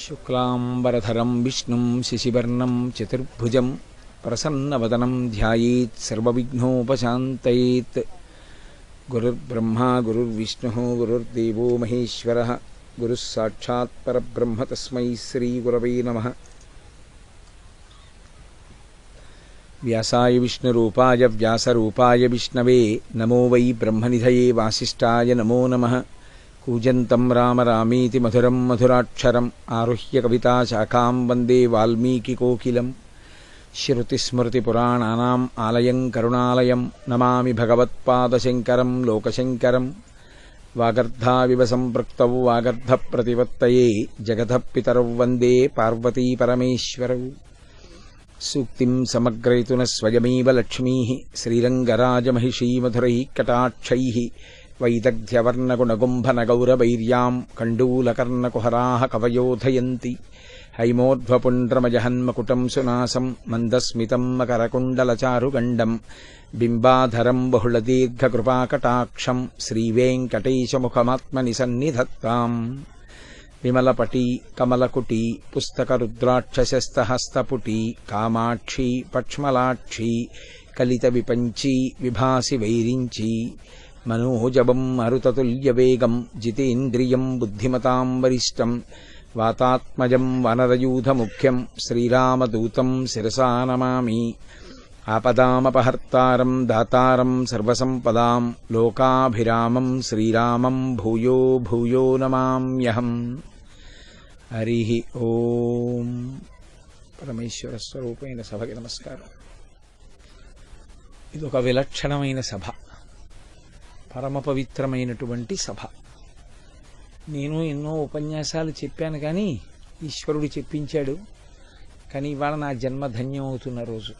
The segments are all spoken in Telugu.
శుక్లాంబరధరం విష్ణుం శశివర్ణం చతుర్భుజం ప్రసన్నవదనం ధ్యాయేత్ సర్వవిఘ్నోపశాంతయేత్. గురుర్బ్రహ్మా గురుర్విష్ణుః గురుర్దేవో మహేశ్వరః గురుః సాక్షాత్ పరబ్రహ్మ తస్మై శ్రీగురవే నమః. వ్యాసాయ విష్ణురూపాయ వ్యాసరూపాయ విష్ణవే నమో వై బ్రహ్మనిధయే వాసిష్ఠాయ నమో నమః. కూజంతం రామ రామీతి మధురం మధురాక్షరం ఆరుహ్య కవితాశాఖాం వందే వాల్మీకికోకిలం. శ్రుతిస్మృతిపురాణానాం ఆలయం కరుణాలయం నమామి భగవత్పాదశంకరం లోకశంకరం. వాగర్ధావివ సంపృక్తౌ వాగర్ధప్రతిపత్తయే జగతః పితరౌ వందే పార్వతీపరమేశ్వరౌ. సూక్తిం సమగ్రయతున స్వయమేవ లక్ష్మీః శ్రీరంగరాజమహిషీమధురైః కటాక్షైః వైదగ్ధ్యవర్ణగుణగుంభనగౌరవైర్యాం కండూలకర్ణకుహరాः కవయోధయంతి. హైమోర్ధ్వపుండ్రమజహన్మకుటం సునాసం మందస్మితం మకరకుండలచారుగండం బింబాధరం బహుళదీర్ఘకృపాకటాక్షం శ్రీవేంకటేశముఖమాత్మని సన్నిధత్తాం. విమలపటీ కమలకుటీ పుస్తకరుద్రాక్షశస్తహస్తపుటీ కామాక్షీ పక్ష్మలాక్షీ కలితవిపంచీ విభాసి వైరించీ. మనోజవం మరుతతుల్యవేగం జితేంద్రియం బుద్ధిమతాం వరిష్టం వాతాత్మజం వనరయూధముఖ్యం శ్రీరామదూతం శిరసా నమామి. ఆపదామపహర్తారం దాతారం సర్వసంపదాం లోకాభిరామం శ్రీరామం భూయో భూయో నమామ్యహం. హరి ఓం. పరమేశ్వర స్వరూపమైన సభకి నమస్కారం. ఇదొక విలక్షణమైన సభ, పరమ పవిత్రమైనటువంటి సభ. నేను ఎన్నో ఉపన్యాసాలు చెప్పాను, కానీ ఈశ్వరుడు చెప్పించాడు. కానీ ఇవాళ నా జన్మ ధన్యం అవుతున్న రోజు.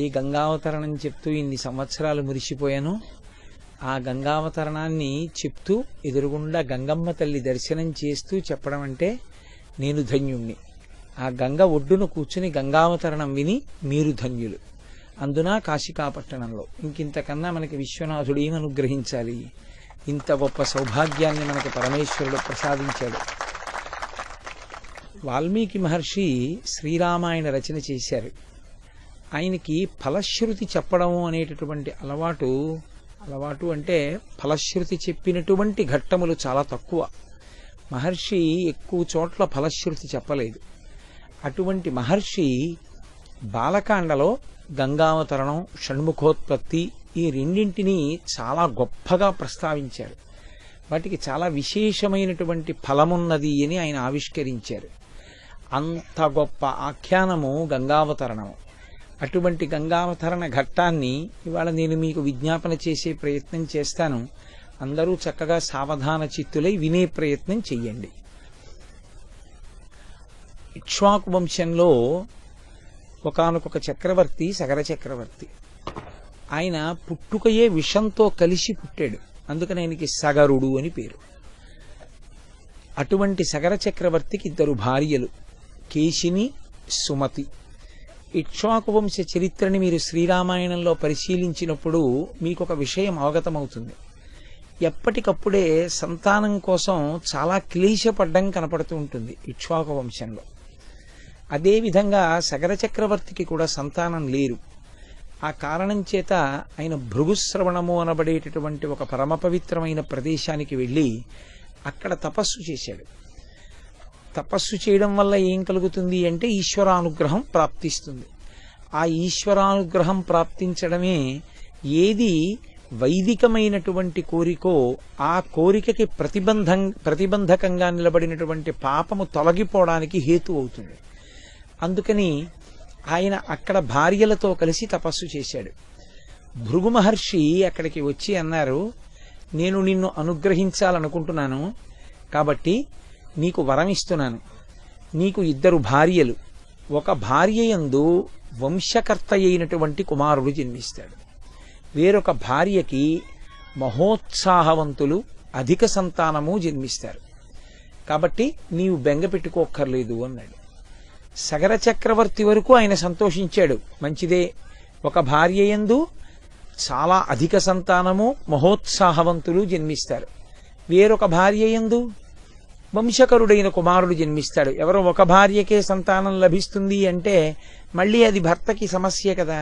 ఏ గంగావతరణం చెప్తూ ఇన్ని సంవత్సరాలు మురిసిపోయానో, ఆ గంగావతరణాన్ని చెప్తూ ఎదురుగుండా గంగమ్మ తల్లి దర్శనం చేస్తూ చెప్పడం అంటే నేను ధన్యుణ్ణి. ఆ గంగ ఒడ్డున కూర్చుని గంగావతరణం విని మీరు ధన్యులు. అందున కాశికాపట్టణంలో ఇంకింతకన్నా మనకి విశ్వనాథుడు ఏం అనుగ్రహించాలి? ఇంత గొప్ప సౌభాగ్యాన్ని మనకి పరమేశ్వరుడు ప్రసాదించాడు. వాల్మీకి మహర్షి శ్రీరామాయణ రచన చేశారు. ఆయనకి ఫలశ్రుతి చెప్పడం అనేటటువంటి అలవాటు అంటే ఫలశ్రుతి చెప్పినటువంటి ఘట్టములు చాలా తక్కువ. మహర్షి ఎక్కువ చోట్ల ఫలశ్రుతి చెప్పలేదు. అటువంటి మహర్షి బాలకాండలో గంగావతరణం, షణ్ముఖోత్పత్తి ఈ రెండింటినీ చాలా గొప్పగా ప్రస్తావించారు. వాటికి చాలా విశేషమైనటువంటి ఫలమున్నది అని ఆయన ఆవిష్కరించారు. అంత గొప్ప ఆఖ్యానము గంగావతరణము. అటువంటి గంగావతరణ ఘట్టాన్ని ఇవాళ నేను మీకు విజ్ఞాపన చేసే ప్రయత్నం చేస్తాను. అందరూ చక్కగా సావధాన చిత్తులై వినే ప్రయత్నం చెయ్యండి. ఇక్ష్వాకు వంశంలో ఒకానొక చక్రవర్తి సగర చక్రవర్తి. ఆయన పుట్టుకయే విషంతో కలిసి పుట్టాడు. అందుకని ఆయనకి సగరుడు అని పేరు. అటువంటి సగర చక్రవర్తికి ఇద్దరు భార్యలు, కేశిని, సుమతి. ఇక్ష్వాకు వంశ చరిత్రని మీరు శ్రీరామాయణంలో పరిశీలించినప్పుడు మీకు ఒక విషయం అవగతమవుతుంది. ఎప్పటికప్పుడే సంతానం కోసం చాలా క్లేశపడ్డం కనపడుతూ ఉంటుంది ఇక్ష్వాకు వంశంలో. అదేవిధంగా సగర చక్రవర్తికి కూడా సంతానం లేరు. ఆ కారణం చేత ఆయన భృగుశ్రవణము అనబడేటటువంటి ఒక పరమ పవిత్రమైన ప్రదేశానికి వెళ్ళి అక్కడ తపస్సు చేశాడు. తపస్సు చేయడం వల్ల ఏం కలుగుతుంది అంటే ఈశ్వరానుగ్రహం ప్రాప్తిస్తుంది. ఆ ఈశ్వరానుగ్రహం ప్రాప్తించడమే ఏది వైదికమైనటువంటి కోరికో ఆ కోరికకి ప్రతిబంధకంగా నిలబడినటువంటి పాపము తొలగిపోవడానికి హేతు అవుతుంది. అందుకని ఆయన అక్కడ భార్యలతో కలిసి తపస్సు చేశాడు. భృగు మహర్షి అక్కడికి వచ్చి అన్నారు, నేను నిన్ను అనుగ్రహించాలనుకుంటున్నాను, కాబట్టి నీకు వరం ఇస్తున్నాను. నీకు ఇద్దరు భార్యలు. ఒక భార్య యందు వంశకర్త అయినటువంటి కుమారుడు జన్మిస్తాడు. వేరొక భార్యకి మహోత్సాహవంతులు అధిక సంతానము జన్మిస్తారు. కాబట్టి నీవు బెంగ పెట్టుకోక్కర్లేదు అన్నాడు. సగర చక్రవర్తి వరకు ఆయన సంతోషించాడు. మంచిదే, ఒక భార్య యందు చాలా అధిక సంతానము మహోత్సాహవంతులు జన్మిస్తారు. వేరొక భార్య యందు వంశకరుడైన కుమారుడు జన్మిస్తాడు. ఎవరో ఒక భార్యకే సంతానం లభిస్తుంది అంటే మళ్ళీ అది భర్తకి సమస్య కదా.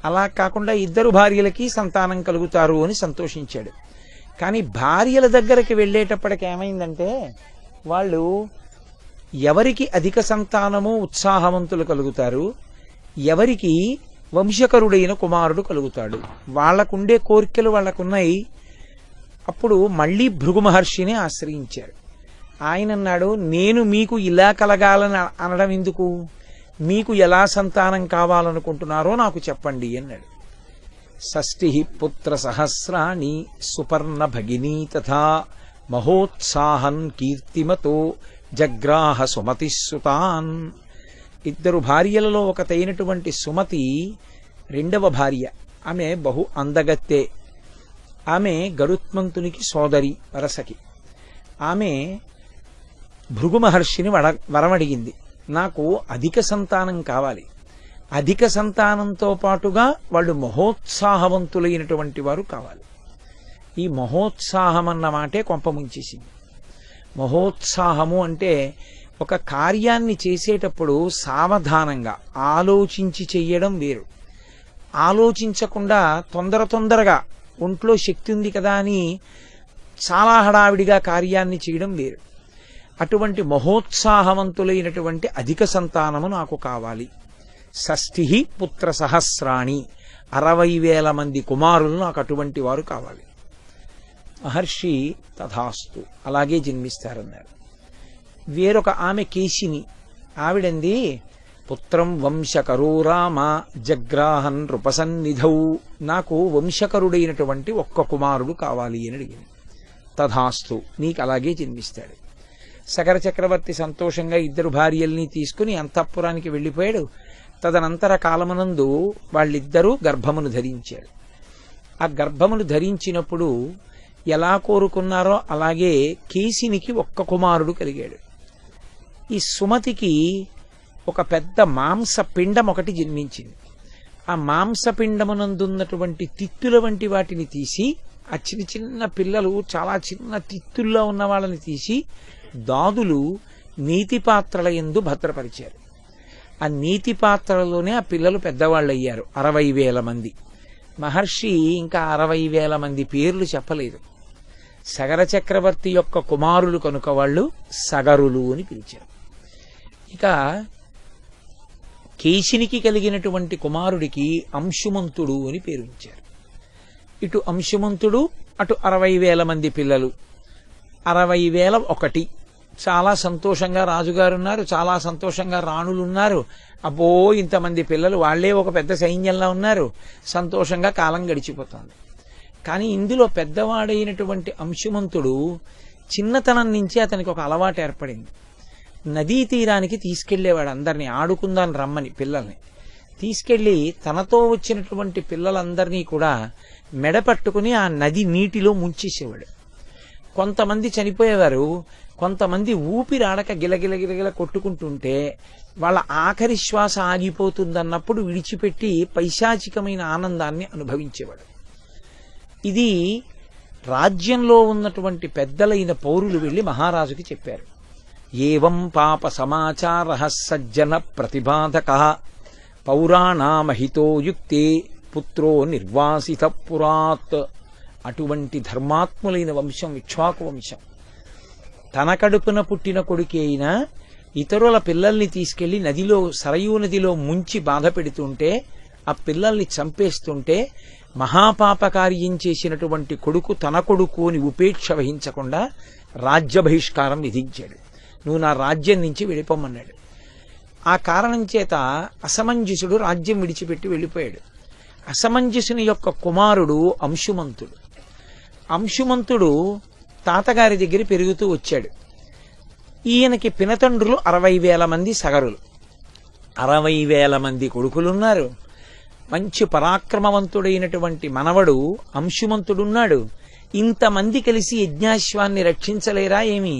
అలా కాకుండా ఇద్దరు భార్యలకి సంతానం కలుగుతారు అని సంతోషించాడు. కానీ భార్యల దగ్గరికి వెళ్ళేటప్పటికి ఏమైందంటే వాళ్ళు ఎవరికి అధిక సంతానము ఉత్సాహవంతులు కలుగుతారు, ఎవరికి వంశకరుడైన కుమారుడు కలుగుతాడు, వాళ్లకుండే కోరికలు వాళ్లకున్నాయి. అప్పుడు మళ్ళీ భృగు మహర్షిని ఆశ్రయించారు. ఆయన అన్నాడు, నేను మీకు ఇలా కలగాలని అనడం ఎందుకు, మీకు ఎలా సంతానం కావాలనుకుంటున్నారో నాకు చెప్పండి అన్నాడు. షష్ఠి పుత్ర సహస్రాణి సుపర్ణ భగినీ తథా మహోత్సాహన్ కీర్తిమతో జగ్రాహ సుమతి సుతాన్. ఇద్దరు భార్యలలో ఒకటైనటువంటి సుమతి రెండవ భార్య. ఆమె బహు అందగత్తె. ఆమె గరుత్మంతునికి సోదరి వరసకి. ఆమె భృగు మహర్షిని వరమడిగింది, నాకు అధిక సంతానం కావాలి, అధిక సంతానంతో పాటుగా వాళ్ళు మహోత్సాహవంతులైనటువంటి వారు కావాలి. ఈ మహోత్సాహం అన్న మాటే కొంప ముంచేసింది. మహోత్సాహము అంటే ఒక కార్యాన్ని చేసేటప్పుడు సావధానంగా ఆలోచించి చెయ్యడం వేరు, ఆలోచించకుండా తొందరగా ఒంట్లో శక్తి ఉంది కదా అని చాలా హడావిడిగా కార్యాన్ని చేయడం వేరు. అటువంటి మహోత్సాహవంతులైనటువంటి అధిక సంతానము నాకు కావాలి. షష్ఠి పుత్ర సహస్రాణి 60,000 మంది కుమారులు నాకు అటువంటి వారు కావాలి. మహర్షి తథాస్తు అలాగే జన్మిస్తారన్నారు. వేరొక ఆమె కేశిని. ఆవిడంది, పుత్రం వంశకరో రామ జగ్రాహన్ నృపసన్నిధౌ. నాకు వంశకరుడైనటువంటి ఒక్క కుమారుడు కావాలి అని అడిగింది. తథాస్తు నీకు అలాగే జన్మిస్తాడు. శకర చక్రవర్తి సంతోషంగా ఇద్దరు భార్యల్ని తీసుకుని అంతఃపురానికి వెళ్ళిపోయాడు. తదనంతర కాలమునందు వాళ్ళిద్దరూ గర్భమును ధరించారు. ఆ గర్భమును ధరించినప్పుడు ఎలా కోరుకున్నారో అలాగే కేశినికి ఒక్క కుమారుడు కలిగాడు. ఈ సుమతికి ఒక పెద్ద మాంసపిండం ఒకటి జన్మించింది. ఆ మాంసపిండమునందున్నటువంటి తిత్తుల వంటి వాటిని తీసి, ఆ చిన్న చిన్న పిల్లలు చాలా చిన్న తిత్తుల్లో ఉన్న వాళ్ళని తీసి దాదులు నీతి పాత్రల యందు భద్రపరిచారు. ఆ నీతి పాత్రలోనే ఆ పిల్లలు పెద్దవాళ్ళు అయ్యారు. 60,000 మంది. మహర్షి ఇంకా 60,000 మంది పేర్లు చెప్పలేదు. సగర చక్రవర్తి యొక్క కుమారులు కనుక వాళ్ళు సగరులు అని పిలిచారు. ఇక కేశినికి కలిగినటువంటి కుమారుడికి అంశుమంతుడు అని పేరు ఇచ్చారు. ఇటు అంశుమంతుడు, అటు 60,000 మంది పిల్లలు. 60,001. చాలా సంతోషంగా రాజుగారున్నారు, చాలా సంతోషంగా రాణులున్నారు. అబ్బో ఇంతమంది పిల్లలు, వాళ్లే ఒక పెద్ద సైన్యంలా ఉన్నారు. సంతోషంగా కాలం గడిచిపోతుంది. కానీ ఇందులో పెద్దవాడైనటువంటి అంశుమంతుడు చిన్నతనం నుంచి అతనికి ఒక అలవాటు ఏర్పడింది. నదీ తీరానికి తీసుకెళ్లేవాడు అందరినీ, ఆడుకుందాం రమ్మని పిల్లల్ని తీసుకెళ్లి తనతో వచ్చినటువంటి పిల్లలందరినీ కూడా మెడ పట్టుకుని ఆ నది నీటిలో ముంచేసేవాడు. కొంతమంది చనిపోయేవారు, కొంతమంది ఊపిరాడక గిలగిల కొట్టుకుంటుంటే వాళ్ళ ఆఖరి శ్వాస ఆగిపోతుందన్నప్పుడు విడిచిపెట్టి పైశాచికమైన ఆనందాన్ని అనుభవించేవాడు. ఇది రాజ్యంలో ఉన్నటువంటి పెద్దలైన పౌరులు వెళ్లి మహారాజుకి చెప్పారు. ఏవం పాప సమాచార సజ్జన ప్రతిబాధక పౌరాణామహితో యుక్తే పుత్రో నిర్వాసిత పురాత్. అటువంటి ధర్మాత్ములైన వంశం ఇక్ష్వాకు వంశం. తన కడుపున పుట్టిన కొడుకే అయినా ఇతరుల పిల్లల్ని తీసుకెళ్లి నదిలో, సరయూ నదిలో ముంచి బాధ పెడుతుంటే, ఆ పిల్లల్ని చంపేస్తుంటే మహాపాపకార్యం చేసినటువంటి కొడుకు తన కొడుకు అని ఉపేక్ష వహించకుండా రాజ్య బహిష్కారం విధించాడు. నువ్వు నా రాజ్యం నుంచి వెళ్ళిపోమన్నాడు. ఆ కారణం చేత అసమంజసుడు రాజ్యం విడిచిపెట్టి వెళ్ళిపోయాడు. అసమంజసుని యొక్క కుమారుడు అంశుమంతుడు. అంశుమంతుడు తాతగారి దగ్గర పెరుగుతూ వచ్చాడు. ఈయనకి పినతండ్రులు 60,000 మంది సగరులు, 60,000 మంది కొడుకులున్నారు. మంచి పరాక్రమవంతుడైనటువంటి మనవడు అంశుమంతుడున్నాడు. ఇంతమంది కలిసి యజ్ఞాశ్వాన్ని రక్షించలేరా ఏమి?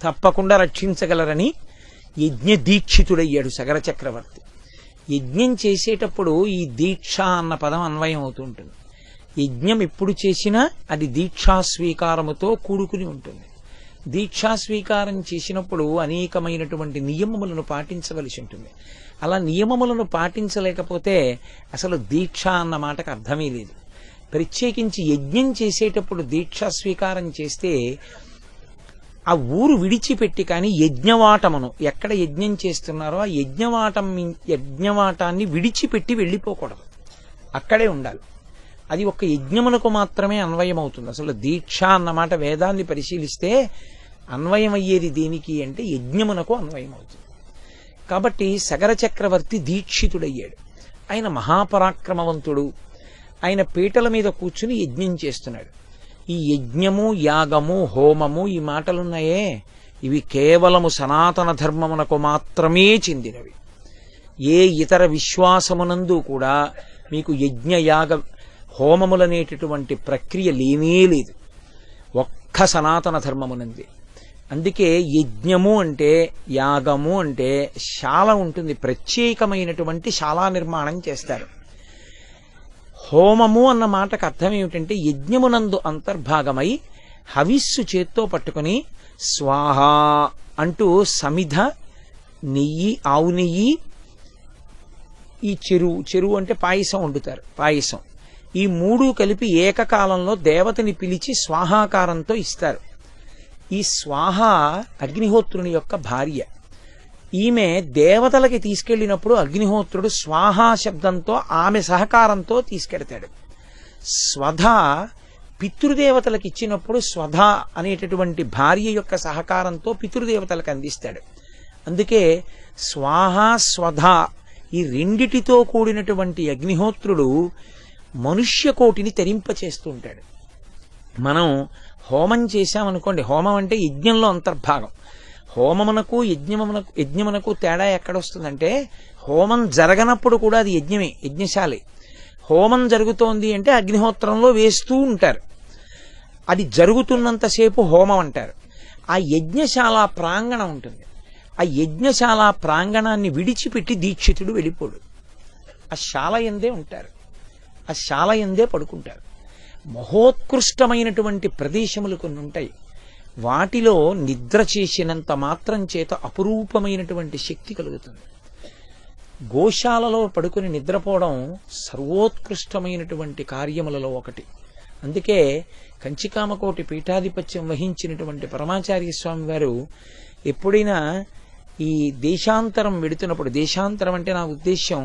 తప్పకుండా రక్షించగలరని యజ్ఞ దీక్షితుడయ్యాడు సగర చక్రవర్తి. యజ్ఞం చేసేటప్పుడు ఈ దీక్ష అన్న పదం అన్వయం అవుతుంటుంది. యజ్ఞం ఎప్పుడు చేసినా అది దీక్షా స్వీకారముతో కూడుకుని ఉంటుంది. దీక్షా స్వీకారం చేసినప్పుడు అనేకమైనటువంటి నియమములను పాటించవలసి ఉంటుంది. అలా నియమములను పాటించలేకపోతే అసలు దీక్ష అన్న మాటకు అర్థమే లేదు. ప్రత్యేకించి యజ్ఞం చేసేటప్పుడు దీక్షా స్వీకారం చేస్తే ఆ ఊరు విడిచిపెట్టి కానీ యజ్ఞవాటమును ఎక్కడ యజ్ఞం చేస్తున్నారో ఆ యజ్ఞవాటాన్ని విడిచిపెట్టి వెళ్ళిపోకూడదు, అక్కడే ఉండాలి. అది ఒక్క యజ్ఞమునకు మాత్రమే అన్వయం అవుతుంది. అసలు దీక్ష అన్నమాట వేదాన్ని పరిశీలిస్తే అన్వయం అయ్యేది దేనికి అంటే యజ్ఞమునకు అన్వయం అవుతుంది. కాబట్టి సగర చక్రవర్తి దీక్షితుడయ్యాడు. ఆయన మహాపరాక్రమవంతుడు. ఆయన పీటల మీద కూర్చుని యజ్ఞం చేస్తున్నాడు. ఈ యజ్ఞము, యాగము, హోమము ఈ మాటలున్నాయే, ఇవి కేవలము సనాతన ధర్మమునకు మాత్రమే చెందినవి. ఏ ఇతర విశ్వాసమునందు కూడా మీకు యజ్ఞ, యాగ, హోమములనేటటువంటి ప్రక్రియ లేనే లేదు. ఒక్క సనాతన ధర్మమునంది. అందుకే యజ్ఞము అంటే, యాగము అంటే శాల ఉంటుంది, ప్రత్యేకమైనటువంటి శాలా నిర్మాణం చేస్తారు. హోమము అన్న మాటకు అర్థం ఏమిటంటే యజ్ఞమునందు అంతర్భాగమై హవిస్సు చేత్తో పట్టుకుని స్వాహ అంటూ సమిధ, నెయ్యి, ఆవు నెయ్యి, ఈ చెరువు అంటే పాయసం వండుతారు, పాయసం, ఈ మూడు కలిపి ఏకకాలంలో దేవతని పిలిచి స్వాహాకారంతో ఇస్తారు. ఈ స్వాహ అగ్నిహోత్రుని యొక్క భార్య. ఈమె దేవతలకి తీసుకెళ్లినప్పుడు అగ్నిహోత్రుడు స్వాహా శబ్దంతో ఆమె సహకారంతో తీసుకెడతాడు. స్వధ పితృదేవతలకు ఇచ్చినప్పుడు స్వధ అనేటటువంటి భార్య యొక్క సహకారంతో పితృదేవతలకు అందిస్తాడు. అందుకే స్వాహ, స్వధ ఈ రెండిటితో కూడినటువంటి అగ్నిహోత్రుడు మనుష్య కోటిని తరింపచేస్తూ ఉంటాడు. మనం హోమం చేశామనుకోండి, హోమం అంటే యజ్ఞంలో అంతర్భాగం. హోమమునకు యజ్ఞమునకు తేడా ఎక్కడొస్తుందంటే హోమం జరగనప్పుడు కూడా అది యజ్ఞమే, యజ్ఞశాలే. హోమం జరుగుతోంది అంటే అగ్నిహోత్రంలో వేస్తూ ఉంటారు, అది జరుగుతున్నంతసేపు హోమం అంటారు. ఆ యజ్ఞశాల ప్రాంగణం ఉంటుంది, ఆ యజ్ఞశాల ప్రాంగణాన్ని విడిచిపెట్టి దీక్షితుడు వెళ్ళిపోడు. ఆ శాల యందే ఉంటారు, ఆ శాల యందే పడుకుంటారు. మహోత్కృష్టమైనటువంటి ప్రదేశములు కొన్ని ఉంటాయి. వాటిలో నిద్ర చేసినంత మాత్రం చేత అపురూపమైనటువంటి శక్తి కలుగుతుంది. గోశాలలో పడుకుని నిద్రపోవడం సర్వోత్కృష్టమైనటువంటి కార్యములలో ఒకటి. అందుకే కంచికామకోటి పీఠాధిపత్యం వహించినటువంటి పరమాచార్య స్వామి వారు ఎప్పుడైనా ఈ దేశాంతరం వెడుతున్నప్పుడు, దేశాంతరం అంటే నా ఉద్దేశ్యం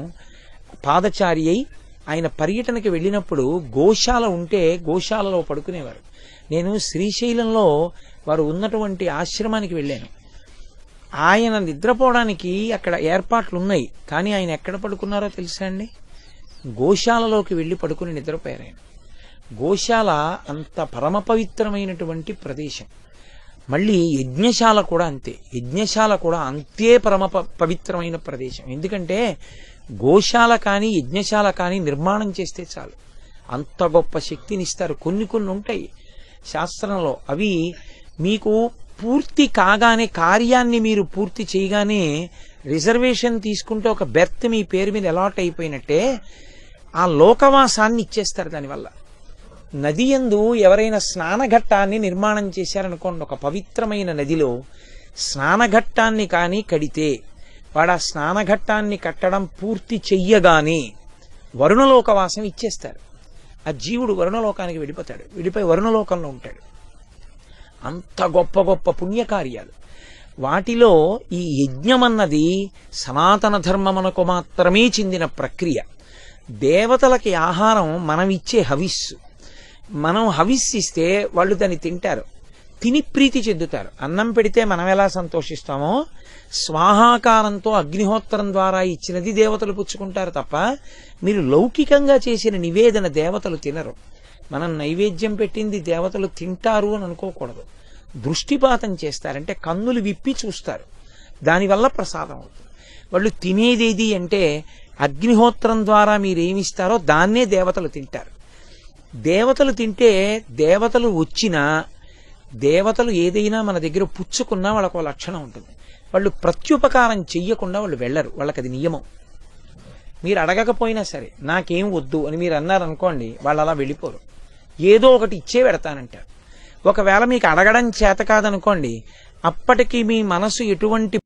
పాదచారి అయి ఆయన పర్యటనకి వెళ్ళినప్పుడు గోశాల ఉంటే గోశాలలో పడుకునేవారు. నేను శ్రీశైలంలో వారు ఉన్నటువంటి ఆశ్రమానికి వెళ్ళాను. ఆయన నిద్రపోవడానికి అక్కడ ఏర్పాట్లు ఉన్నాయి, కానీ ఆయన ఎక్కడ పడుకున్నారో తెలుసా అండి? గోశాలలోకి వెళ్ళి పడుకుని నిద్రపోయారు ఆయన. గోశాల అంత పరమ పవిత్రమైనటువంటి ప్రదేశం. మళ్ళీ యజ్ఞశాల కూడా అంతే, యజ్ఞశాల కూడా అంతే పరమ పవిత్రమైన ప్రదేశం. ఎందుకంటే గోశాల కానీ యజ్ఞశాల కానీ నిర్మాణం చేస్తే చాలు, అంత గొప్ప శక్తిని ఇస్తారు. కొన్ని ఉంటాయి శాస్త్రంలో, అవి మీకు పూర్తి కాగానే, కార్యాన్ని మీరు పూర్తి చేయగానే రిజర్వేషన్ తీసుకుంటే ఒక బెర్త్ మీ పేరు మీద అలాట్ అయిపోయినట్టే ఆ లోకవాసాన్ని ఇచ్చేస్తారు. దానివల్ల నది యందు ఎవరైనా స్నానఘట్టాన్ని నిర్మాణం చేశారనుకోండి, ఒక పవిత్రమైన నదిలో స్నానఘట్టాన్ని కానీ కడితే వాడు ఆ స్నానఘట్టాన్ని కట్టడం పూర్తి చెయ్యగానే వరుణలోకవాసం ఇచ్చేస్తారు. ఆ జీవుడు వరుణలోకానికి వెళ్ళిపోతాడు, వెళ్ళిపోయి వరుణలోకంలో ఉంటాడు. అంత గొప్ప గొప్ప పుణ్యకార్యాలు. వాటిలో ఈ యజ్ఞమన్నది సనాతన ధర్మమునకు మాత్రమే చెందిన ప్రక్రియ. దేవతలకి ఆహారం మనం ఇచ్చే హవిస్సు. మనం హవిస్సిస్తే వాళ్ళు దాన్ని తింటారు, తిని ప్రీతి చెందుతారు. అన్నం పెడితే మనం ఎలా సంతోషిస్తామో స్వాహాకారంతో అగ్నిహోత్రం ద్వారా ఇచ్చినది దేవతలు పుచ్చుకుంటారు తప్ప మీరు లౌకికంగా చేసిన నివేదన దేవతలు తినరు. మనం నైవేద్యం పెట్టింది దేవతలు తింటారు అని అనుకోకూడదు. దృష్టిపాతం చేస్తారంటే కన్నులు విప్పి చూస్తారు, దానివల్ల ప్రసాదం అవుతుంది. వాళ్ళు తినేదేది అంటే అగ్నిహోత్రం ద్వారా మీరేమిస్తారో దాన్నే దేవతలు తింటారు. దేవతలు తింటే దేవతలు వచ్చినా, దేవతలు ఏదైనా మన దగ్గర పుచ్చుకున్నా వాళ్ళకు ఒక లక్షణం ఉంటుంది. వాళ్ళు ప్రత్యుపకారం చెయ్యకుండా వాళ్ళు వెళ్ళరు, వాళ్ళకి అది నియమం. మీరు అడగకపోయినా సరే నాకేం వద్దు అని మీరు అన్నారనుకోండి, వాళ్ళు అలా వెళ్ళిపోరు, ఏదో ఒకటి ఇచ్చే పెడతానంటారు. ఒకవేళ మీకు అడగడం చేత కాదనుకోండి, అప్పటికి మీ మనసు ఎటువంటి